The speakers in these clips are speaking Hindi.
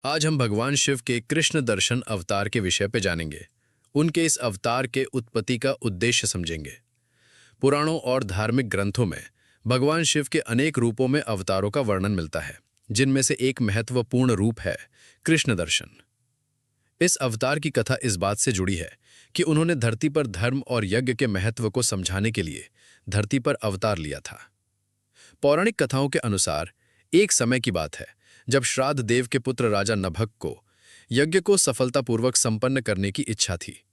आज हम भगवान शिव के कृष्ण दर्शन अवतार के विषय पे जानेंगे। उनके इस अवतार के उत्पत्ति का उद्देश्य समझेंगे। पुराणों और धार्मिक ग्रंथों में भगवान शिव के अनेक रूपों में अवतारों का वर्णन मिलता है, जिनमें से एक महत्वपूर्ण रूप है कृष्ण दर्शन। इस अवतार की कथा इस बात से जुड़ी है कि उन्होंने धरती पर धर्म और यज्ञ के महत्व को समझाने के लिए धरती पर अवतार लिया था। पौराणिक कथाओं के अनुसार एक समय की बात है जब श्राद्ध देव के पुत्र राजा नभक को यज्ञ को सफलतापूर्वक संपन्न करने की इच्छा थी।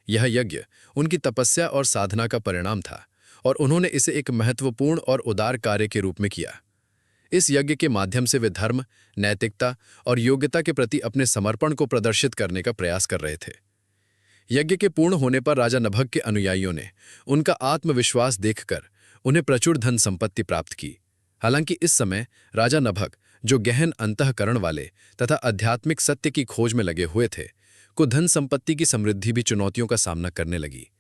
यह यज्ञ उनकी तपस्या और साधना का परिणाम था और उन्होंने इसे एक महत्वपूर्ण और उदार कार्य के रूप में किया। इस यज्ञ के माध्यम से वे धर्म, नैतिकता और योग्यता के प्रति अपने समर्पण को प्रदर्शित करने का प्रयास कर रहे थे। यज्ञ के पूर्ण होने पर राजा नभक के अनुयायियों ने उनका आत्मविश्वास देखकर उन्हें प्रचुर धन संपत्ति प्राप्त की। हालांकि इस समय राजा नभक, जो गहन अंतःकरण वाले तथा आध्यात्मिक सत्य की खोज में लगे हुए थे, को धन संपत्ति की समृद्धि भी चुनौतियों का सामना करने लगी।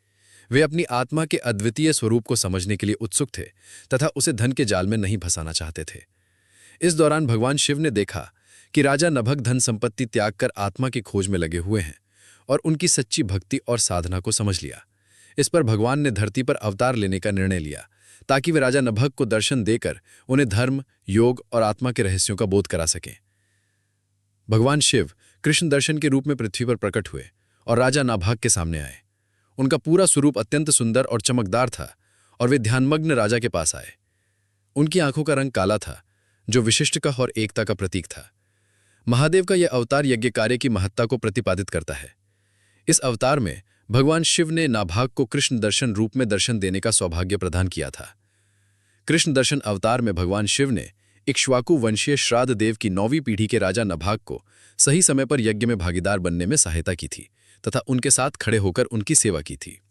वे अपनी आत्मा के अद्वितीय स्वरूप को समझने के लिए उत्सुक थे तथा उसे धन के जाल में नहीं फंसाना चाहते थे। इस दौरान भगवान शिव ने देखा कि राजा नभक धन संपत्ति त्याग कर आत्मा की खोज में लगे हुए हैं और उनकी सच्ची भक्ति और साधना को समझ लिया। इस पर भगवान ने धरती पर अवतार लेने का निर्णय लिया ताकि वे राजा नभक को दर्शन देकर उन्हें धर्म, योग और आत्मा के रहस्यों का बोध करा सकें। भगवान शिव कृष्ण दर्शन के रूप में पृथ्वी पर प्रकट हुए और राजा नाभाग के सामने आए। उनका पूरा स्वरूप अत्यंत सुंदर और चमकदार था और वे ध्यानमग्न राजा के पास आए। उनकी आंखों का रंग काला था, जो विशिष्टता और एकता का प्रतीक था। महादेव का यह अवतार यज्ञ कार्य की महत्ता को प्रतिपादित करता है। इस अवतार में भगवान शिव ने नाभाग को कृष्ण दर्शन रूप में दर्शन देने का सौभाग्य प्रदान किया था। कृष्ण दर्शन अवतार में भगवान शिव ने इक्ष्वाकु वंशीय श्राद्ध देव की 9वीं पीढ़ी के राजा नाभाग को सही समय पर यज्ञ में भागीदार बनने में सहायता की थी तथा उनके साथ खड़े होकर उनकी सेवा की थी।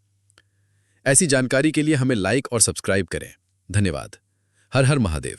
ऐसी जानकारी के लिए हमें लाइक और सब्सक्राइब करें। धन्यवाद। हर हर महादेव।